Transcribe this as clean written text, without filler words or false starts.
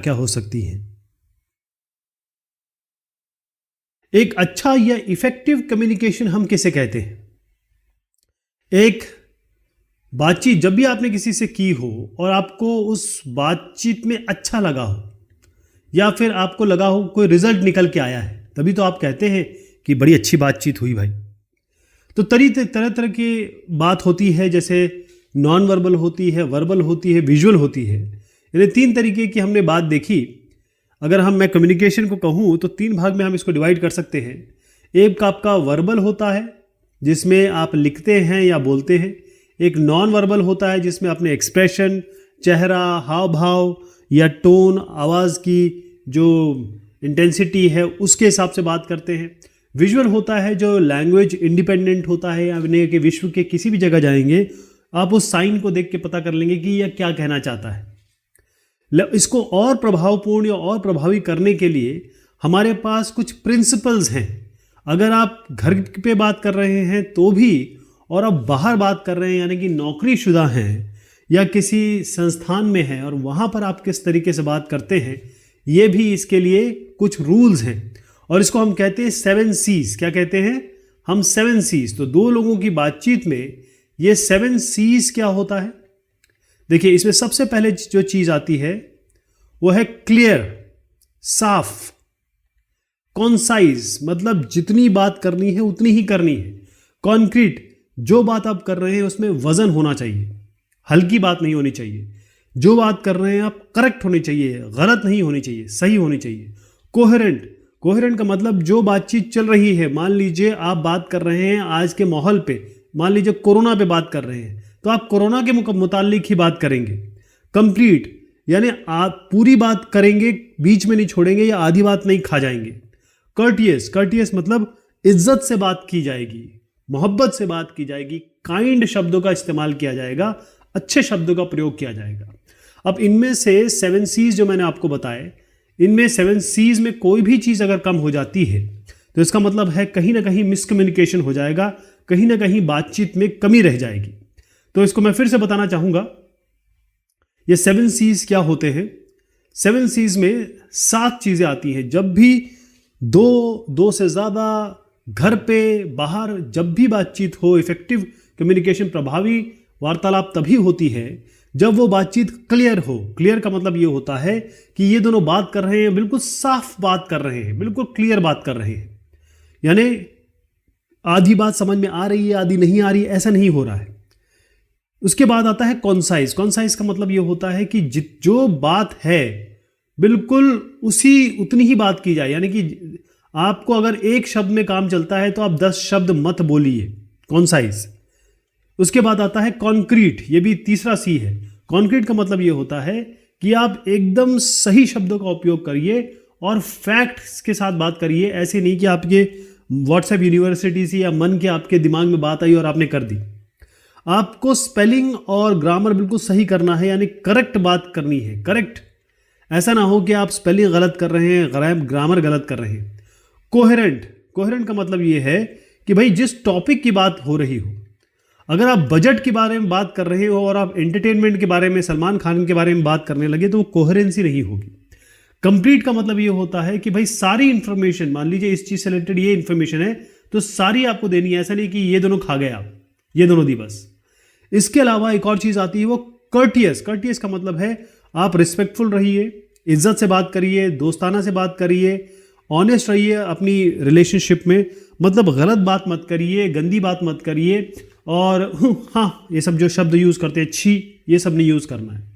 क्या हो सकती हैं। एक अच्छा या इफेक्टिव कम्युनिकेशन हम किसे कहते हैं? एक बातचीत जब भी आपने किसी से की हो और आपको उस बातचीत में अच्छा लगा हो या फिर आपको लगा हो कोई रिजल्ट निकल के आया है, तभी तो आप कहते हैं कि बड़ी अच्छी बातचीत हुई भाई। तो तरह तरह की बात होती है, जैसे नॉन वर्बल होती है, वर्बल होती है, विजुअल होती है। यानी 3 तरीके की हमने बात देखी। अगर मैं कम्युनिकेशन को कहूँ तो 3 भाग में हम इसको डिवाइड कर सकते हैं। एक आपका वर्बल होता है जिसमें आप लिखते हैं या बोलते हैं। एक नॉन वर्बल होता है जिसमें अपने एक्सप्रेशन, चेहरा, हाव भाव या टोन, आवाज़ की जो इंटेंसिटी है उसके हिसाब से बात करते हैं। विजुअल होता है जो लैंग्वेज इंडिपेंडेंट होता है, यानी कि विश्व के किसी भी जगह जाएंगे आप उस साइन को देख के पता कर लेंगे कि यह क्या कहना चाहता है। इसको और प्रभावपूर्ण या और प्रभावी करने के लिए हमारे पास कुछ प्रिंसिपल्स हैं। अगर आप घर पे बात कर रहे हैं तो भी, और आप बाहर बात कर रहे हैं यानी कि नौकरीशुदा हैं या किसी संस्थान में हैं और वहाँ पर आप किस तरीके से बात करते हैं, ये भी इसके लिए कुछ रूल्स हैं। और इसको हम कहते हैं 7 C's। क्या कहते हैं हम? 7 C's। तो 2 लोगों की बातचीत में ये 7 C's क्या होता है? देखिए, इसमें सबसे पहले जो चीज़ आती है वो है क्लियर, साफ, कॉन्साइज, मतलब जितनी बात करनी है उतनी ही करनी है। कॉन्क्रीट, जो बात आप कर रहे हैं उसमें वजन होना चाहिए, हल्की बात नहीं होनी चाहिए। जो बात कर रहे हैं आप करेक्ट होनी चाहिए, गलत नहीं होनी चाहिए, सही होनी चाहिए। कोहेरेंट, कोहेरेंट का मतलब जो बातचीत चल रही है, मान लीजिए आप बात कर रहे हैं आज के माहौल पे, मान लीजिए कोरोना पे बात कर रहे हैं तो आप कोरोना के मुतालिक ही बात करेंगे। कंप्लीट, यानी आप पूरी बात करेंगे, बीच में नहीं छोड़ेंगे या आधी बात नहीं खा जाएंगे। कर्टियस, कर्टियस मतलब इज्जत से बात की जाएगी, मोहब्बत से बात की जाएगी, काइंड शब्दों का इस्तेमाल किया जाएगा, अच्छे शब्दों का प्रयोग किया जाएगा। अब इनमें से 7 C's जो मैंने आपको बताए, इनमें 7 C's में कोई भी चीज़ अगर कम हो जाती है तो इसका मतलब है कहीं ना कहीं मिसकम्युनिकेशन हो जाएगा, कहीं ना कहीं बातचीत में कमी रह जाएगी। तो इसको मैं फिर से बताना चाहूँगा, ये 7 C's क्या होते हैं। 7 C's में 7 चीज़ें आती हैं। जब भी दो से ज़्यादा, घर पे, बाहर, जब भी बातचीत हो, इफेक्टिव कम्युनिकेशन, प्रभावी वार्तालाप तभी होती है जब वो बातचीत क्लियर हो। क्लियर का मतलब ये होता है कि ये दोनों बात कर रहे हैं, बिल्कुल साफ बात कर रहे हैं, बिल्कुल क्लियर बात कर रहे हैं। यानी आधी बात समझ में आ रही है, आधी नहीं आ रही है, ऐसा नहीं हो रहा है। उसके बाद आता है कॉन्साइज। कॉन्साइज का मतलब ये होता है कि जो बात है बिल्कुल उतनी ही बात की जाए। यानी कि आपको अगर एक शब्द में काम चलता है तो आप 10 शब्द मत बोलिए, कॉन्साइज। उसके बाद आता है कॉन्क्रीट, ये भी तीसरा C है। कॉन्क्रीट का मतलब ये होता है कि आप एकदम सही शब्दों का उपयोग करिए और फैक्ट्स के साथ बात करिए। ऐसे नहीं कि आपके व्हाट्सएप यूनिवर्सिटी से या मन के आपके दिमाग में बात आई और आपने कर दी। आपको स्पेलिंग और ग्रामर बिल्कुल सही करना है, यानी करेक्ट बात करनी है, करेक्ट। ऐसा ना हो कि आप स्पेलिंग गलत कर रहे हैं, ग्रामर गलत कर रहे हैं। कोहेरेंट, कोहेरेंट का मतलब ये है कि भाई जिस टॉपिक की बात हो रही हो, अगर आप बजट के बारे में बात कर रहे हो और आप एंटरटेनमेंट के बारे में, सलमान खान के बारे में बात करने लगे तो वो कोहेरेंसी नहीं होगी। कंप्लीट का मतलब ये होता है कि भाई सारी इंफॉर्मेशन, मान लीजिए इस चीज़ से रिलेटेड ये इंफॉर्मेशन है तो सारी आपको देनी है, ऐसा नहीं कि ये दोनों खा गए आप, ये दोनों दी बस। इसके अलावा एक और चीज़ आती है वो कर्टियस। कर्टियस का मतलब है आप रिस्पेक्टफुल रहिए, इज्जत से बात करिए, दोस्ताना से बात करिए, ऑनेस्ट रहिए अपनी रिलेशनशिप में। मतलब गलत बात मत करिए, गंदी बात मत करिए, और हाँ, ये सब जो शब्द यूज़ करते हैं, छी, ये सब नहीं यूज़ करना है।